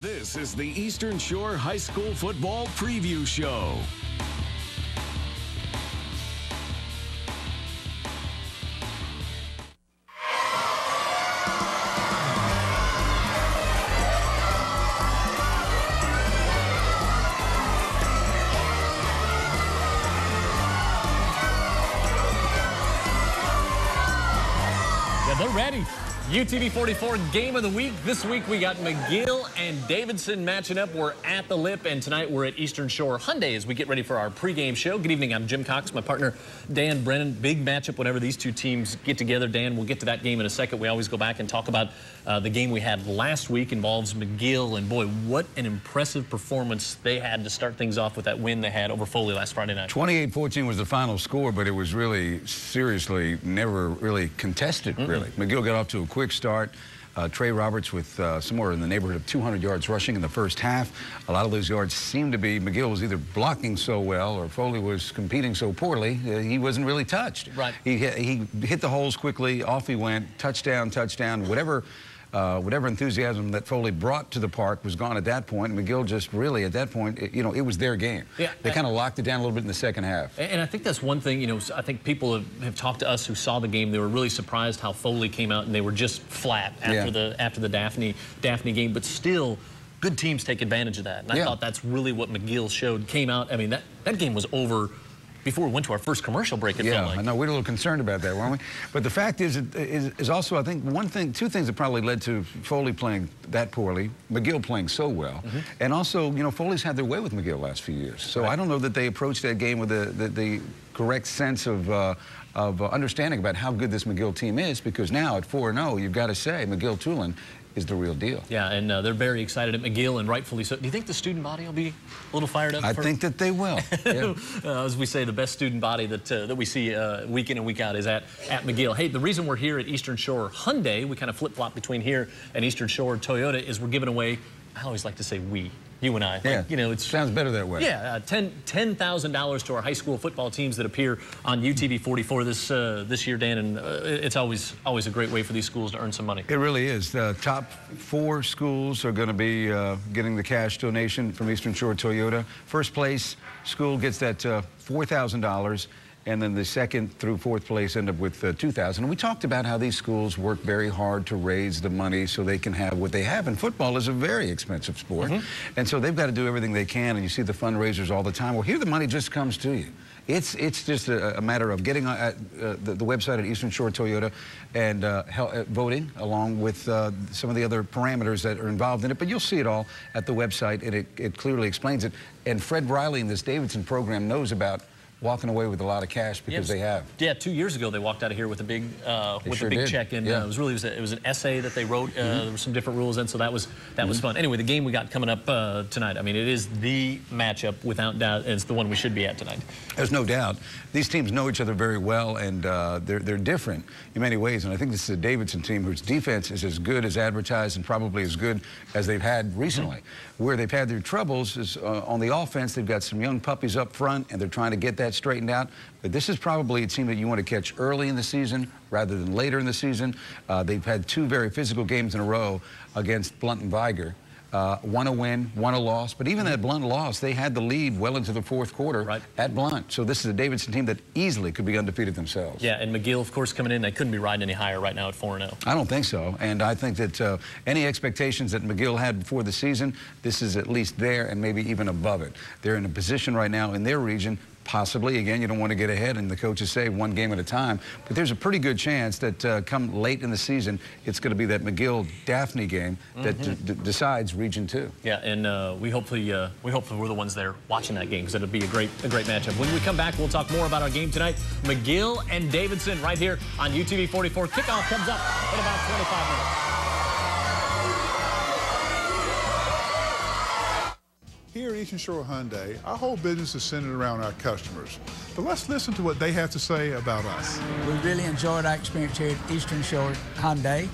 This is the Eastern Shore High School Football Preview Show. Yeah, they're ready. UTV 44 game of the week. This week we got McGill and Davidson matching up. We're at the Lip, and tonight we're at Eastern Shore Hyundai as we get ready for our pregame show. Good evening, I'm Jim Cox, my partner Dan Brennan. Big matchup whenever these two teams get together. Dan, we'll get to that game in a second. We always go back and talk about the game we had last week. Involves McGill, and boy, what an impressive performance they had to start things off with that win they had over Foley last Friday night. 28-14 was the final score, but it was really, seriously, never really contested, really. McGill got off to a quick start. Trey Roberts with somewhere in the neighborhood of 200 yards rushing in the first half. A lot of those yards seemed to be McGill was either blocking so well or Foley was competing so poorly. He wasn't really touched. Right. He hit the holes quickly. Off he went. Touchdown, touchdown. Whatever enthusiasm that Foley brought to the park was gone at that point. McGill just really, at that point, it was their game. Yeah, they kind of locked it down a little bit in the second half. And I think that's one thing, I think people have talked to us who saw the game. They were really surprised how Foley came out, and they were just flat after the Daphne game. But still, good teams take advantage of that. And I thought that's really what McGill showed. Came out, I mean, that game was over before we went to our first commercial break. Yeah, I know. We were a little concerned about that, weren't we? But the fact is also, I think, two things that probably led to Foley playing that poorly, McGill playing so well, and also, Foley's had their way with McGill last few years. So I don't know that they approached that game with the correct sense of understanding about how good this McGill team is, because now at 4-0, you've got to say McGill-Tulane is the real deal. Yeah, and they're very excited at McGill, and rightfully so. Do you think the student body will be a little fired up? I think that they will. Yeah. As we say, the best student body that we see week in and week out is at McGill. Hey, the reason we're here at Eastern Shore Hyundai, we kind of flip-flop between here and Eastern Shore Toyota, is we're giving away, I always like to say we. You and I. Yeah, like, it sounds better that way. Yeah, $10,000 to our high school football teams that appear on UTV 44 this year, Dan, and it's always a great way for these schools to earn some money. It really is. The top 4 schools are going to be getting the cash donation from Eastern Shore Toyota. First place school gets that $4,000. And then the second through 4th place end up with $2,000. And we talked about how these schools work very hard to raise the money so they can have what they have. And football is a very expensive sport. And so they've got to do everything they can. And you see the fundraisers all the time. Well, here the money just comes to you. It's just a matter of getting at the website at Eastern Shore Toyota and voting along with some of the other parameters that are involved in it. But you'll see it all at the website, and it clearly explains it. And Fred Riley in this Davidson program knows about walking away with a lot of cash because they have. Yeah, 2 years ago they walked out of here with a big check, and it was an essay that they wrote. There were some different rules, and so that was fun. Anyway, the game we got coming up tonight. I mean, it is the matchup without doubt. It's the one we should be at tonight. There's no doubt. These teams know each other very well, and they're different in many ways. And I think this is a Davidson team whose defense is as good as advertised and probably as good as they've had recently. Where they've had their troubles is on the offense. They've got some young puppies up front, and they're trying to get that straightened out. But this is probably a team that you want to catch early in the season rather than later in the season. They've had 2 very physical games in a row against Blunt and Viger. One a win, one a loss. But even that Blunt loss, they had the lead well into the 4th quarter at Blunt. So this is a Davidson team that easily could be undefeated themselves. Yeah, and McGill, of course, coming in, they couldn't be riding any higher right now at 4-0. I don't think so. And I think that any expectations that McGill had before the season, this is at least there and maybe even above it. They're in a position right now in their region. Possibly, again, you don't want to get ahead, and the coaches say 1 game at a time. But there's a pretty good chance that come late in the season, it's going to be that McGill-Daphne game that decides Region 2. Yeah, and we hope we're the ones there watching that game, because it'll be a great matchup. When we come back, we'll talk more about our game tonight. McGill and Davidson right here on UTV 44. Kickoff comes up in about 25 minutes. Here at Eastern Shore Hyundai, our whole business is centered around our customers. But let's listen to what they have to say about us. We really enjoyed our experience here at Eastern Shore Hyundai,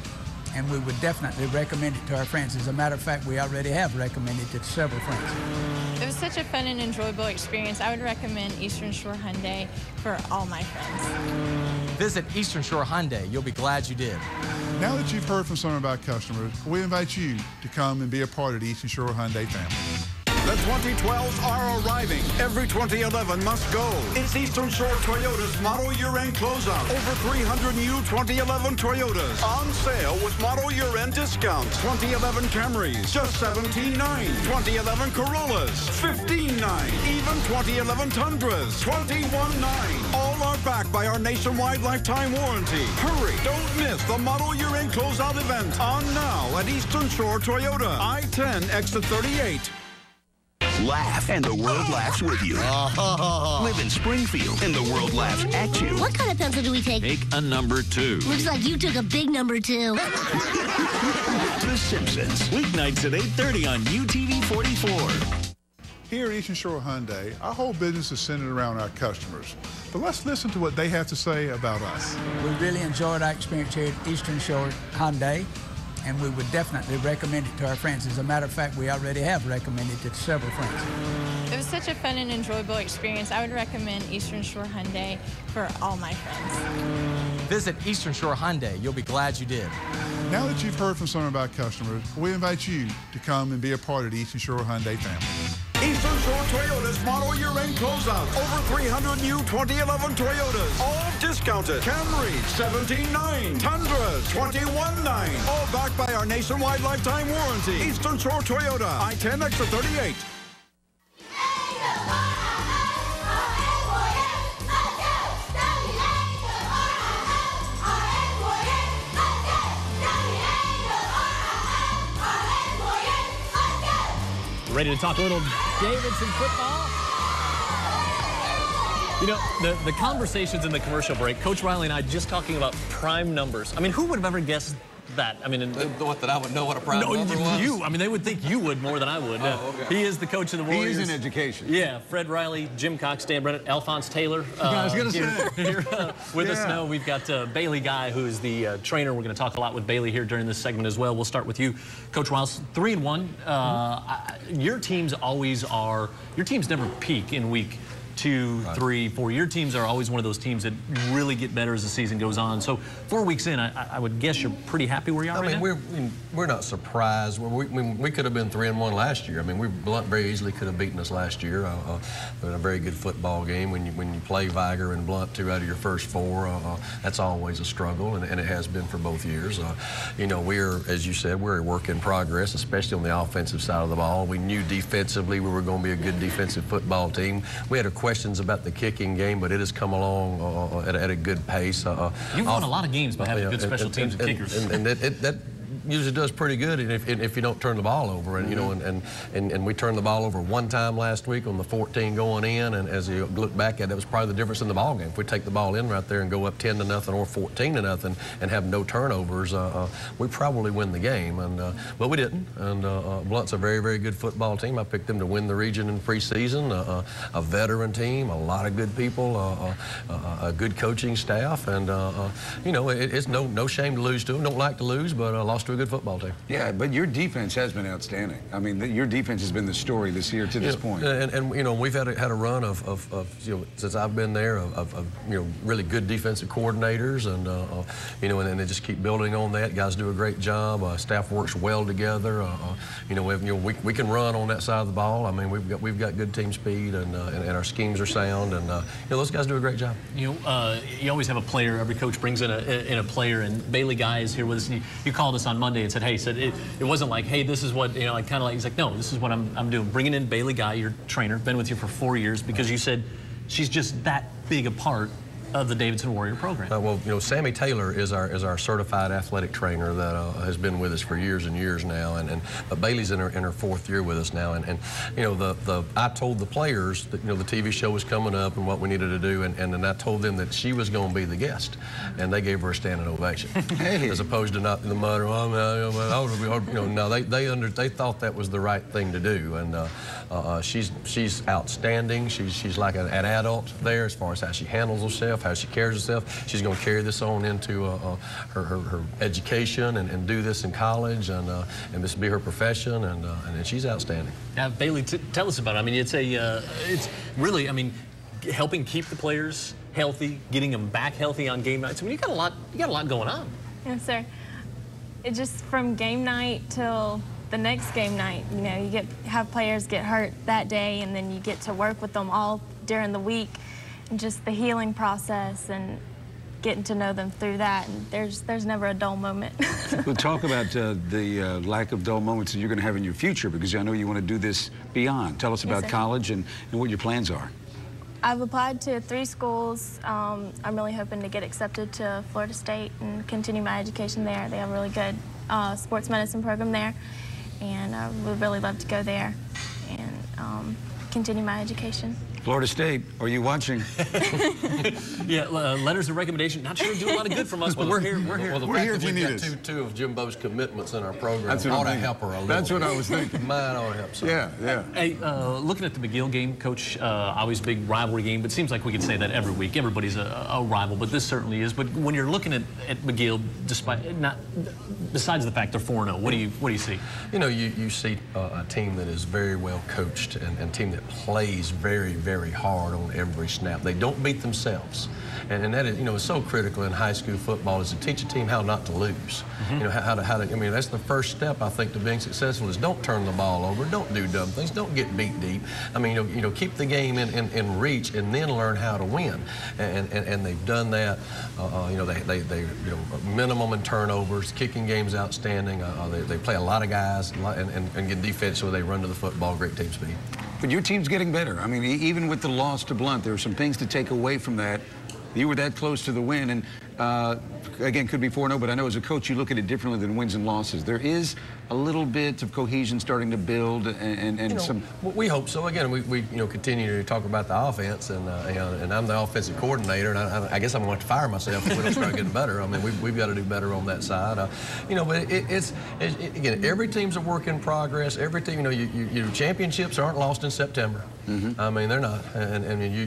and we would definitely recommend it to our friends. As a matter of fact, we already have recommended it to several friends. It was such a fun and enjoyable experience. I would recommend Eastern Shore Hyundai for all my friends. Visit Eastern Shore Hyundai. You'll be glad you did. Now that you've heard from some of our customers, we invite you to come and be a part of the Eastern Shore Hyundai family. The 2012s are arriving. Every 2011 must go. It's Eastern Shore Toyota's model year-end closeout. Over 300 new 2011 Toyotas on sale with model year-end discounts. 2011 Camrys, just $17,900. 2011 Corollas, $15,900. Even 2011 Tundras, $21,900. All are backed by our nationwide lifetime warranty. Hurry, don't miss the model year-end closeout event on now at Eastern Shore Toyota, I-10 exit 38. Laugh, and the world laughs with you. Live in Springfield, and the world laughs at you. What kind of pencil do we take? Take a number 2. Looks like you took a big number 2. The Simpsons. Weeknights at 8:30 on UTV 44. Here at Eastern Shore Hyundai, our whole business is centered around our customers. But let's listen to what they have to say about us. We really enjoyed our experience here at Eastern Shore Hyundai, and we would definitely recommend it to our friends. As a matter of fact, we already have recommended it to several friends. It was such a fun and enjoyable experience. I would recommend Eastern Shore Hyundai for all my friends. Visit Eastern Shore Hyundai. You'll be glad you did. Now that you've heard from some of our customers, we invite you to come and be a part of the Eastern Shore Hyundai family. Eastern Shore Toyota's model year-end closeout. Over 300 new 2011 Toyotas. All discounted. Camrys, $17,900. Tundras, $21,900. All backed by our nationwide lifetime warranty. Eastern Shore Toyota, I-10 exit 38. Ready to talk a little Davidson football? You know, the conversations in the commercial break, Coach Riley and I just talking about prime numbers. I mean, who would have ever guessed that? I mean, what, that I would know what a prime number was? You. I mean, they would think you would more than I would. Oh, okay. He is the coach of the Warriors. He is in education. Yeah, Fred Riley, Jim Cox, Dan Brennan, Alphonse Taylor. I was going to say. Here with us now, we've got Bailey Guy, who is the trainer. We're going to talk a lot with Bailey here during this segment as well. We'll start with you, Coach Wiles. 3-1. Your teams always are. Your teams never peak in week 2, 3, 4. Your teams are always one of those teams that really get better as the season goes on. So 4 weeks in, I would guess you're pretty happy where you are right now? We're not surprised. We could have been 3-1 last year. I mean, Blunt very easily could have beaten us last year. We had a very good football game. When you play Viger and Blunt 2 out of your first 4, that's always a struggle, and it has been for both years. You know, as you said, we're a work in progress, especially on the offensive side of the ball. We knew defensively we were going to be a good defensive football team. We had questions about the kicking game, but it has come along at a good pace. You've won a lot of games by having good special teams and kickers. And that usually does pretty good if you don't turn the ball over. And you know, and we turned the ball over 1 time last week on the 14 going in, and as you look back at it, was probably the difference in the ball game. If we take the ball in right there and go up 10-0 or 14-0 and have no turnovers, we probably win the game. But we didn't. And Blunt's a very, very good football team. I picked them to win the region in preseason. A veteran team, a lot of good people, a good coaching staff, and you know, it's no shame to lose to them. Don't like to lose, but lost to a good football team. Yeah, but your defense has been outstanding. I mean, your defense has been the story this year to this point. And you know, we've had a run of you know, since I've been there of you know, really good defensive coordinators, and you know, and they just keep building on that. Guys do a great job. Staff works well together. You know, we can run on that side of the ball. I mean, we've got good team speed, and our schemes are sound, and you know, those guys do a great job. You know, you always have a player. Every coach brings in a player, and Bailey Guy is here with us. You called us on Monday and said, hey, it wasn't like, hey, this is what, you know, like kind of like, he's like, no, this is what I'm doing. Bringing in Bailey Guy, your trainer, been with you for 4 years, because you said she's just that big a part of the Davidson Warrior program. Well, you know, Sammy Taylor is our certified athletic trainer that has been with us for years and years now, but Bailey's in her 4th year with us now, and you know, I told the players that, you know, the TV show was coming up and what we needed to do, and then I told them that she was going to be the guest, and they gave her a standing ovation, as opposed to not in the mud or you know, no, they thought that was the right thing to do, and she's outstanding. She's like an adult there as far as how she handles herself, how she carries herself. She's going to carry this on into her education and do this in college, and this be her profession, and she's outstanding. Now, Bailey, tell us about it. I mean, it's really, I mean, helping keep the players healthy, getting them back healthy on game nights. I mean, you got a lot going on. Yes, sir. It just from game night till the next game night, you know, you have players get hurt that day, and then you get to work with them all during the week, and just the healing process and getting to know them through that, and there's never a dull moment. We'll talk about the lack of dull moments that you're going to have in your future, because I know you want to do this beyond. Tell us about college and what your plans are. I've applied to 3 schools. I'm really hoping to get accepted to Florida State and continue my education there. They have a really good sports medicine program there, and I would really love to go there and continue my education. Florida State, are you watching? Yeah, letters of recommendation. Not sure do a lot of good from us, but we're here. We're here. Well, the we're fact here that if you we've need got us. two of Jimbo's commitments in our program That's what ought I'm to thinking. help her a little. That's what I was thinking. Mine ought to help some. Yeah, yeah. Hey, looking at the McGill game, Coach, always big rivalry game, but it seems like we could say that every week. Everybody's a rival, but this certainly is. But when you're looking at McGill, besides the fact they're 4-0, what do you see? You know, you see a team that is very well coached and a team that plays very, very hard on every snap. They don't beat themselves. And that is, you know, it's so critical in high school football is to teach a team how not to lose. You know, how to, I mean, that's the first step, I think, to being successful is don't turn the ball over, don't do dumb things, don't get beat deep. I mean, you know, keep the game in reach and then learn how to win. And they've done that. You know, they you know, minimum in turnovers, kicking game's outstanding. They play a lot of guys and get defense so they run to the football, great team speed. But your team's getting better. I mean, even with the loss to Blunt, there are some things to take away from that. You were that close to the win, and again, could be 4-0, but I know as a coach you look at it differently than wins and losses. There is a little bit of cohesion starting to build, and you know, some. We hope so. Again, we you know, continue to talk about the offense, and you know, and I'm the offensive coordinator, and I guess I'm going to have to fire myself if we don't start getting better. I mean, we've got to do better on that side. You know, but again, every team's a work in progress. Every team, you know, your championships aren't lost in September. I mean, they're not. And you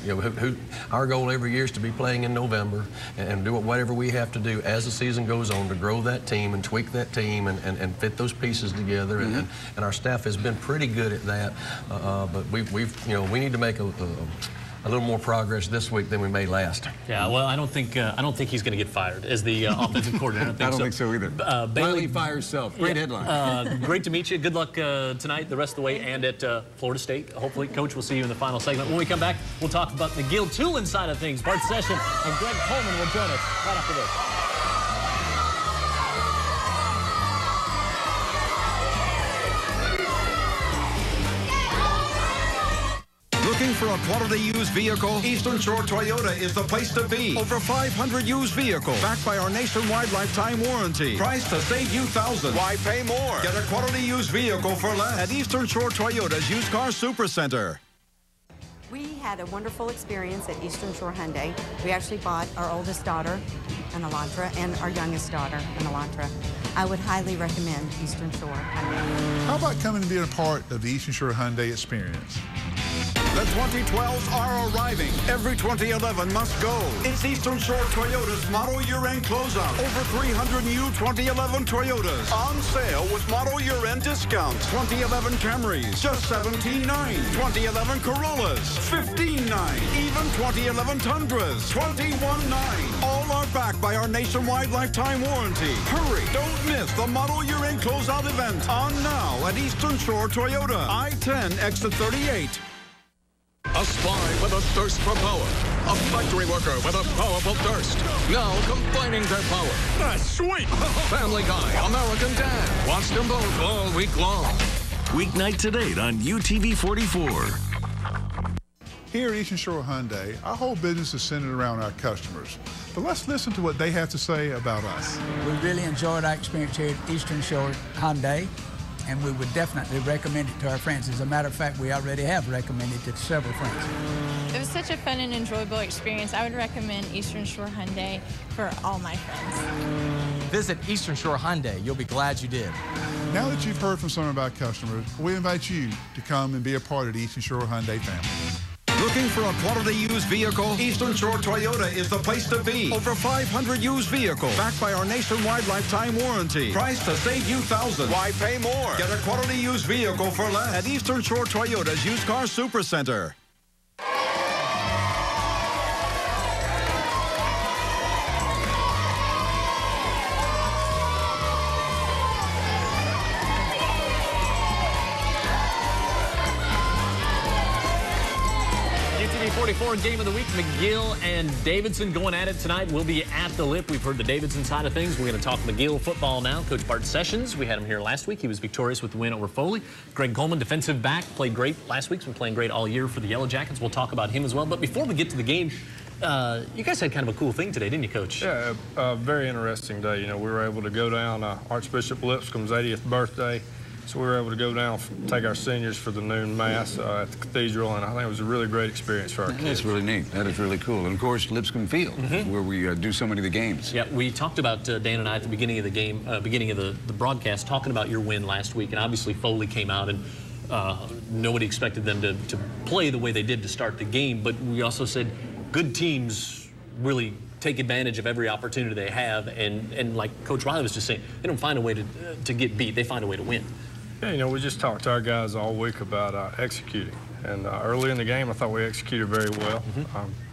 know, our goal every year is to be playing in November and do whatever we have to do as the season goes on to grow that team and tweak that team and fit those pieces together. And our staff has been pretty good at that. But we've you know, we need to make a little more progress this week than we made last. Yeah, well, I don't think he's going to get fired as the offensive coordinator. I don't think so either. Bailey fires self. Great headline. Great to meet you. Good luck tonight, the rest of the way, and at Florida State. Hopefully, Coach, we'll see you in the final segment. When we come back, we'll talk about the McGill Tulane side of things. Bart Session and Greg Coleman will join us right after this. Looking for a quality used vehicle? Eastern Shore Toyota is the place to be. Over 500 used vehicles, backed by our nationwide lifetime warranty. Price to save you thousands. Why pay more? Get a quality used vehicle for less at Eastern Shore Toyota's Used Car Supercenter. We had a wonderful experience at Eastern Shore Hyundai. We actually bought our oldest daughter, an Elantra, and our youngest daughter, an Elantra. I would highly recommend Eastern Shore Hyundai. How about coming and being a part of the Eastern Shore Hyundai experience? The 2012s are arriving. Every 2011 must go. It's Eastern Shore Toyota's model year-end closeout. Over 300 new 2011 Toyotas on sale with model year-end discounts. 2011 Camrys, just $17,900. 2011 Corollas, $15,900. Even 2011 Tundras, $21,900. All are backed by our nationwide lifetime warranty. Hurry, don't miss the model year-end closeout event on now at Eastern Shore Toyota, I-10 exit 38. A spy with a thirst for power. A factory worker with a powerful thirst. Now combining their power. That's sweet. Family Guy, American Dad. Watch them both all week long. Weeknight today on UTV 44. Here at Eastern Shore Hyundai, our whole business is centered around our customers. But let's listen to what they have to say about us. We really enjoyed our experience here at Eastern Shore Hyundai, and we would definitely recommend it to our friends. As a matter of fact, we already have recommended it to several friends. It was such a fun and enjoyable experience. I would recommend Eastern Shore Hyundai for all my friends. Visit Eastern Shore Hyundai. You'll be glad you did. Now that you've heard from some of our customers, we invite you to come and be a part of the Eastern Shore Hyundai family. Looking for a quality used vehicle? Eastern Shore Toyota is the place to be. Over 500 used vehicles, backed by our nationwide lifetime warranty. Price to save you thousands. Why pay more? Get a quality used vehicle for less at Eastern Shore Toyota's Used Car Supercenter. UTV 44 Game of the Week, McGill and Davidson going at it tonight. We'll be at the Lip. We've heard the Davidson side of things. We're going to talk McGill football now. Coach Bart Sessions, we had him here last week. He was victorious with the win over Foley. Greg Coleman, defensive back, played great last week. He's been playing great all year for the Yellow Jackets. We'll talk about him as well. But before we get to the game, you guys had kind of a cool thing today, didn't you, Coach? Yeah, a very interesting day. You know, we were able to go down Archbishop Lipscomb's 80th birthday. So we were able to go down, take our seniors for the noon mass at the cathedral, and I think it was a really great experience for our kids. That's really neat. That is really cool. And of course, Lipscomb Field, where we do so many of the games. Yeah, we talked about Dan and I at the beginning of the game, beginning of the broadcast, talking about your win last week, and obviously Foley came out and nobody expected them to play the way they did to start the game, but we also said good teams really take advantage of every opportunity they have, and like Coach Riley was just saying, they don't find a way to get beat, they find a way to win. Yeah, you know, we just talked to our guys all week about executing. And early in the game, I thought we executed very well.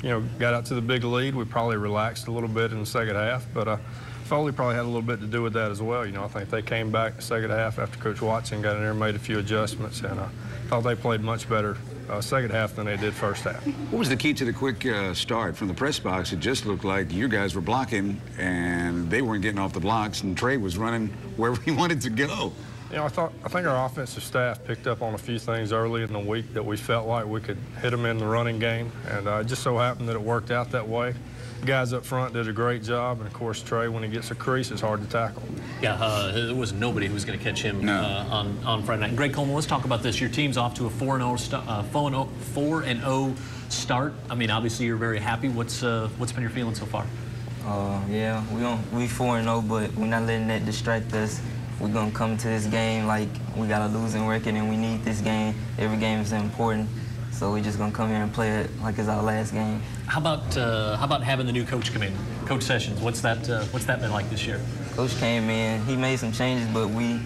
You know, got out to the big lead. We probably relaxed a little bit in the second half, but Foley probably had a little bit to do with that as well. You know, I think they came back in the second half after Coach Watson got in there and made a few adjustments, and I thought they played much better second half than they did first half. What was the key to the quick start? From the press box, it just looked like you guys were blocking, and they weren't getting off the blocks, and Trey was running wherever he wanted to go. You know, I think our offensive staff picked up on a few things early in the week that we felt like we could hit them in the running game, and it just so happened that it worked out that way. The guys up front did a great job, and of course Trey, when he gets a crease, it's hard to tackle. Yeah, there was nobody who was going to catch him on Friday night. Greg Coleman, let's talk about this. Your team's off to a 4-0 start. I mean, obviously you're very happy. What's been your feeling so far? Yeah, we 4-0, but we're not letting that distract us. We're going to come to this game like we got a losing record and we need this game. Every game is important, so we're just going to come here and play it like it's our last game. How about having the new coach come in, Coach Sessions? What's that been like this year? Coach came in, he made some changes, but we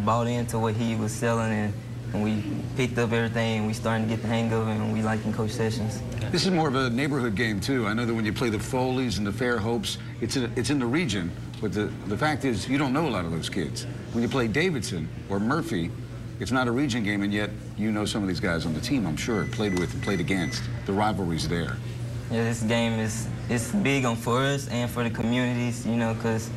bought into what he was selling, and we picked up everything, and we starting to get the hang of it, and we liking Coach Sessions. This is more of a neighborhood game, too. I know that when you play the Foleys and the Fairhopes, it's in the region, but the fact is you don't know a lot of those kids. When you play Davidson or Murphy, it's not a region game, and yet you know some of these guys on the team, I'm sure, played with and played against. The rivalry's there. Yeah, this game it's big for us and for the communities, you know, because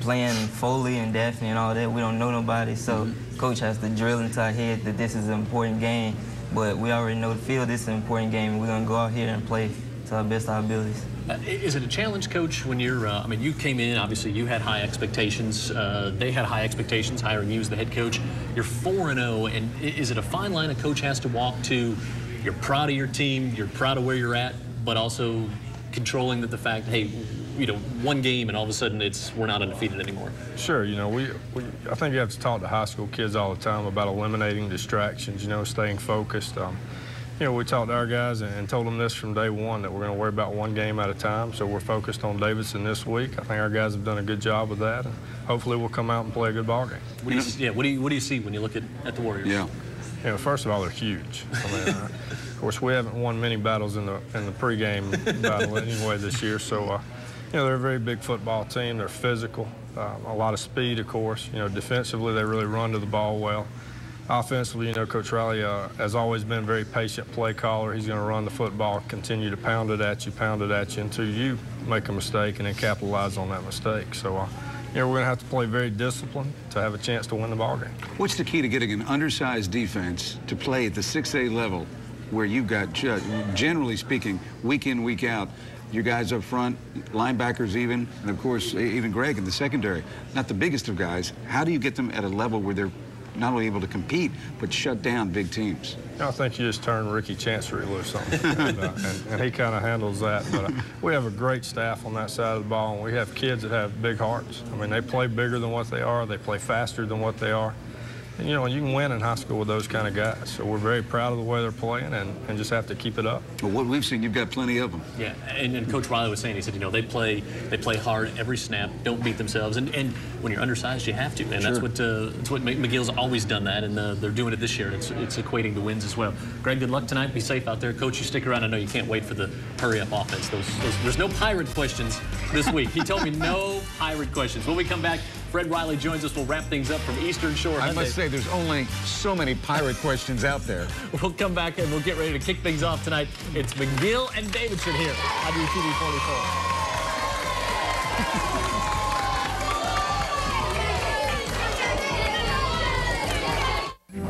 playing Foley and Daphne and all that, we don't know nobody, so Coach has to drill into our head that this is an important game, but we already know the field, this is an important game, and we're going to go out here and play to our best of our abilities. Is it a challenge, Coach, when you're, I mean, you came in, obviously you had high expectations, they had high expectations hiring you as the head coach. You're 4-0, and is it a fine line a coach has to walk to? You're proud of your team, you're proud of where you're at, but also controlling the fact, hey, you know, one game and all of a sudden we're not undefeated anymore. Sure, you know, I think you have to talk to high school kids all the time about eliminating distractions, you know, staying focused. You know, we talked to our guys and told them this from day one, that we're going to worry about one game at a time, so we're focused on Davidson this week. I think our guys have done a good job with that, and hopefully we'll come out and play a good ball game. What do you see when you look at the Warriors? Yeah. You know, first of all, they're huge. I mean, of course, we haven't won many battles in the pregame battle anyway this year, so you know, they're a very big football team. They're physical, a lot of speed, of course. You know, defensively, they really run to the ball well. Offensively, you know, Coach Riley has always been a very patient play caller. He's going to run the football, continue to pound it at you until you make a mistake and then capitalize on that mistake. So, you know, we're going to have to play very disciplined to have a chance to win the ball game. What's the key to getting an undersized defense to play at the 6A level where you've got, generally speaking, week in, week out, your guys up front, linebackers even, and of course, even Greg in the secondary, not the biggest of guys. How do you get them at a level where they're not only able to compete, but shut down big teams? I think you just turn Ricky Chancery loose on him, and he kind of handles that. But we have a great staff on that side of the ball, and we have kids that have big hearts. I mean, they play bigger than what they are. They play faster than what they are. And, you know, you can win in high school with those kind of guys. So we're very proud of the way they're playing and just have to keep it up. Well, what we've seen, you've got plenty of them. Yeah, and Coach Riley was saying, he said, you know, they play hard every snap, don't beat themselves. And when you're undersized, you have to. And that's what McGill's always done that, and they're doing it this year. It's equating to wins as well. Greg, good luck tonight. Be safe out there. Coach, you stick around. I know you can't wait for the hurry-up offense. There's no pirate questions this week. He told me no pirate questions. When we come back, Fred Riley joins us. We'll wrap things up from Eastern Shore Hyundai. I must say, there's only so many pirate questions out there. We'll come back and we'll get ready to kick things off tonight. It's McGill and Davidson here on UTV 44.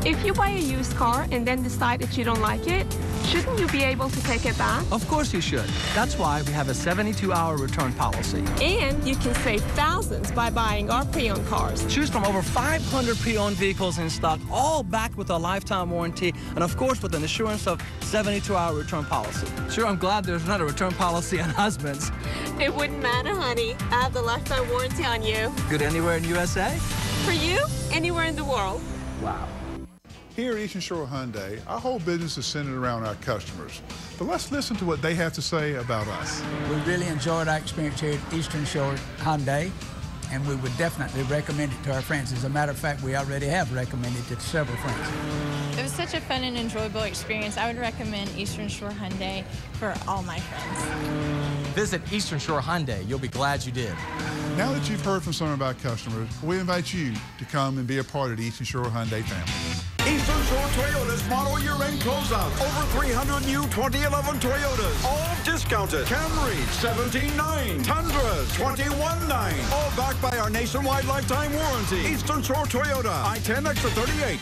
If you buy a used car and then decide that you don't like it, shouldn't you be able to take it back? Of course you should. That's why we have a 72-hour return policy. And you can save thousands by buying our pre-owned cars. Choose from over 500 pre-owned vehicles in stock, all backed with a lifetime warranty, and of course with an assurance of 72-hour return policy. Sure, I'm glad there's not a return policy on husbands. It wouldn't matter, honey. I have the lifetime warranty on you. Good anywhere in USA? For you, anywhere in the world. Wow. Here at Eastern Shore Hyundai, our whole business is centered around our customers. But let's listen to what they have to say about us. We really enjoyed our experience here at Eastern Shore Hyundai, and we would definitely recommend it to our friends. As a matter of fact, we already have recommended it to several friends. It was such a fun and enjoyable experience. I would recommend Eastern Shore Hyundai for all my friends. Visit Eastern Shore Hyundai. You'll be glad you did. Now that you've heard from some of our customers, we invite you to come and be a part of the Eastern Shore Hyundai family. Eastern Shore Toyota's model year-end closeout. Over 300 new 2011 Toyotas, all discounted. Camrys, $17,900. Tundras, $21,900. All backed by our nationwide lifetime warranty. Eastern Shore Toyota, I-10 extra 38.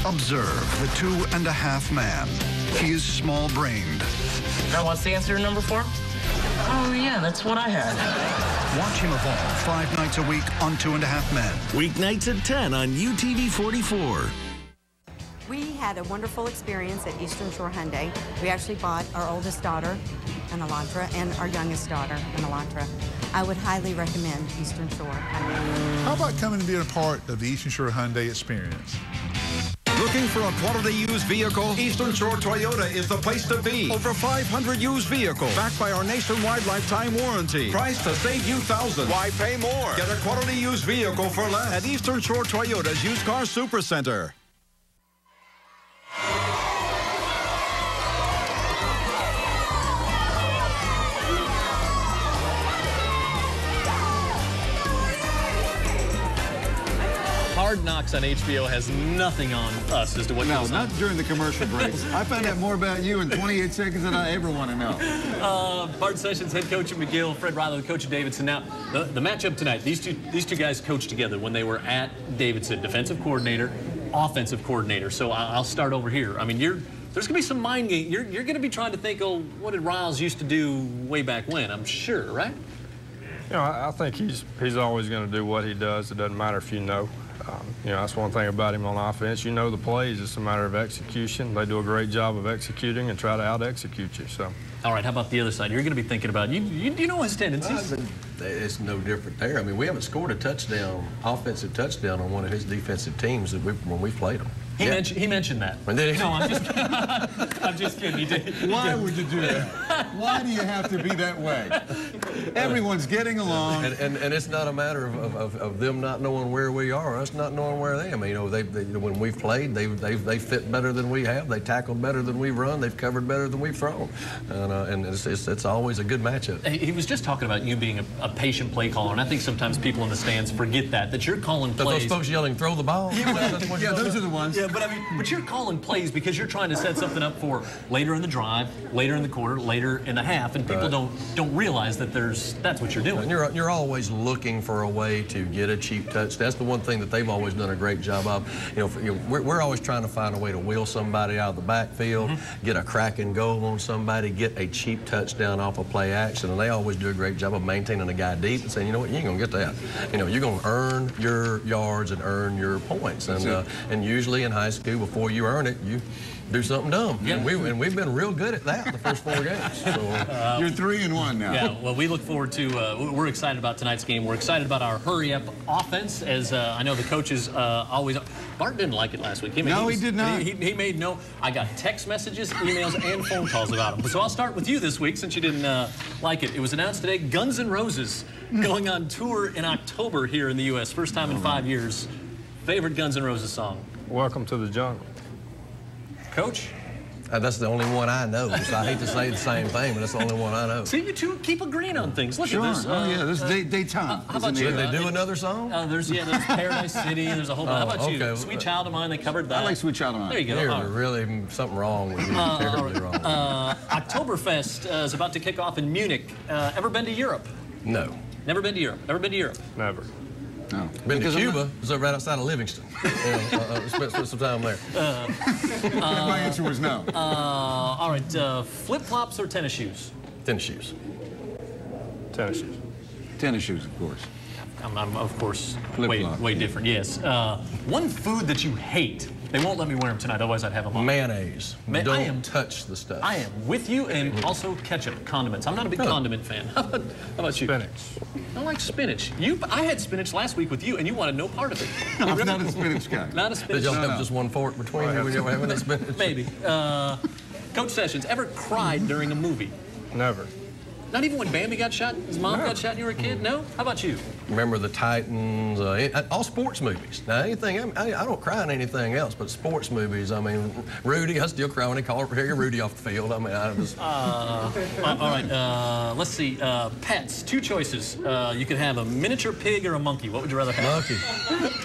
Observe the 2.5 man. He is small-brained. Now, what's the answer to number 4? Oh, yeah, that's what I had. Watch him evolve 5 nights a week on 2.5 Men. Weeknights at 10 on UTV 44. We had a wonderful experience at Eastern Shore Hyundai. We actually bought our oldest daughter, an Elantra, and our youngest daughter, an Elantra. I would highly recommend Eastern Shore Hyundai. How about coming and being a part of the Eastern Shore Hyundai experience? Looking for a quality used vehicle? Eastern Shore Toyota is the place to be. Over 500 used vehicles, backed by our nationwide lifetime warranty. Priced to save you thousands. Why pay more? Get a quality used vehicle for less at Eastern Shore Toyota's Used Car Supercenter. Hard Knocks on HBO has nothing on us as to what goes on. No, not during the commercial breaks. I found out more about you in 28 seconds than I ever want to know. Bart Sessions, head coach at McGill, Fred Riley, the coach of Davidson. Now, the matchup tonight, these two guys coached together when they were at Davidson, defensive coordinator, offensive coordinator. So I'll start over here. I mean, there's going to be some mind game. You're going to be trying to think, oh, what did Riles used to do way back when? I'm sure, right? You know, I think he's always going to do what he does. It doesn't matter if you know. You know, that's one thing about him on offense. You know the plays. It's a matter of execution. They do a great job of executing and try to out-execute you. So. All right, how about the other side? You're going to be thinking about, you know his tendencies. It's no different there. I mean, we haven't scored a touchdown, offensive touchdown on one of his defensive teams when we played them. He mentioned that. No, I'm just kidding. I'm just kidding. He did. Why would you do that? Why do you have to be that way? Everyone's getting along. And it's not a matter of them not knowing where we are, or us not knowing where they are. I mean, you know, when we've played, they fit better than we have. They tackle better than we've run. They've covered better than we've thrown. And it's always a good matchup. He was just talking about you being a patient play caller, and I think sometimes people in the stands forget that you're calling plays. Those folks yelling, throw the ball? Yeah, those are the ones. Yeah, but you're calling plays because you're trying to set something up for later in the drive, later in the quarter, later in the half, and people don't realize that that's what you're doing. And you're always looking for a way to get a cheap touch. That's the one thing that they've always done a great job of. You know, we're always trying to find a way to wheel somebody out of the backfield, get a cracking goal on somebody, get a cheap touchdown off a play action, and they always do a great job of maintaining a guy deep and saying, you know what, you ain't gonna get that. You know, you're gonna earn your yards and earn your points. And usually in high school, before you earn it, you do something dumb. Yeah. And we've been real good at that the first 4 games. So, you're 3-1 now. Yeah, well, we look forward to, we're excited about tonight's game. We're excited about our hurry-up offense, as I know the coaches always, Bart didn't like it last week. He did not. He made no, I got text messages, emails, and phone calls about him. So I'll start with you this week, since you didn't like it. It was announced today, Guns N' Roses going on tour in October here in the U.S. First time in 5 years. Favorite Guns N' Roses song? Welcome to the Jungle. Coach? That's the only one I know, so I hate to say the same thing, but that's the only one I know. See, you two keep agreeing on things. Look at this. Oh, yeah, this is daytime. How about you? Did they do another song? There's Paradise City. There's a whole bunch. How about you? Okay. Sweet Child of Mine, they covered that. I like Sweet Child of Mine. There you go. There's really something wrong with you. Terribly wrong. Oktoberfest is about to kick off in Munich. Ever been to Europe? No. Never been to Europe. Never been to Europe? Never. No. Been to Cuba. It's right outside of Livingston. Spent some time there. My answer was no. All right. Flip-flops or tennis shoes? Tennis shoes. Tennis shoes. Tennis shoes, of course. I'm of course, Flip-flop. way different, yes. One food that you hate. They won't let me wear them tonight, otherwise I'd have them on. Mayonnaise. Don't touch the stuff. I am with you, and also ketchup, condiments. I'm not a big condiment fan. How about you? Spinach. I like spinach. I had spinach last week with you, and you wanted no part of it. I'm not a spinach guy. Not a spinach Did guy. y'all have just one fork between you when you were having that spinach? Maybe. Coach Sessions, ever cried during a movie? Never. Not even when Bambi got shot? His mom got shot and you were a kid? No? How about you? Remember the Titans, all sports movies. Now, anything, I don't cry in anything else, but sports movies, I mean, Rudy, I still cry when they call Harry Rudy off the field. I mean, I just... all right, let's see. Pets, two choices. You could have a miniature pig or a monkey. What would you rather have?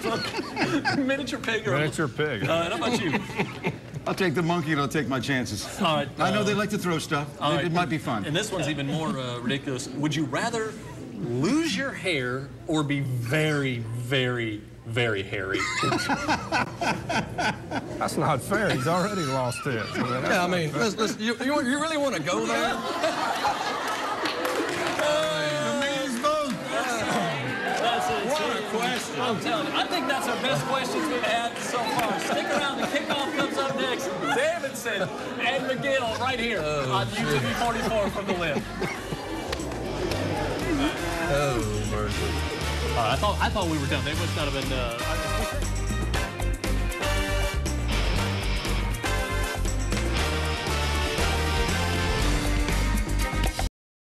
Monkey. Miniature pig or a Miniature pig. And how about you? I'll take the monkey and I'll take my chances. All right. I know they like to throw stuff. It might be fun. And this one's even more ridiculous. Would you rather lose your hair or be very, very, very hairy? That's not fair. He's already lost it. Yeah, I mean, you really want to go there? What a question. I'm telling you, I think that's our best questions we've had so far. Stick around, the kickoff comes up next. Davidson and McGill right here on UTV 44 from the Lip. Oh, mercy. I thought we were done. They must not have been...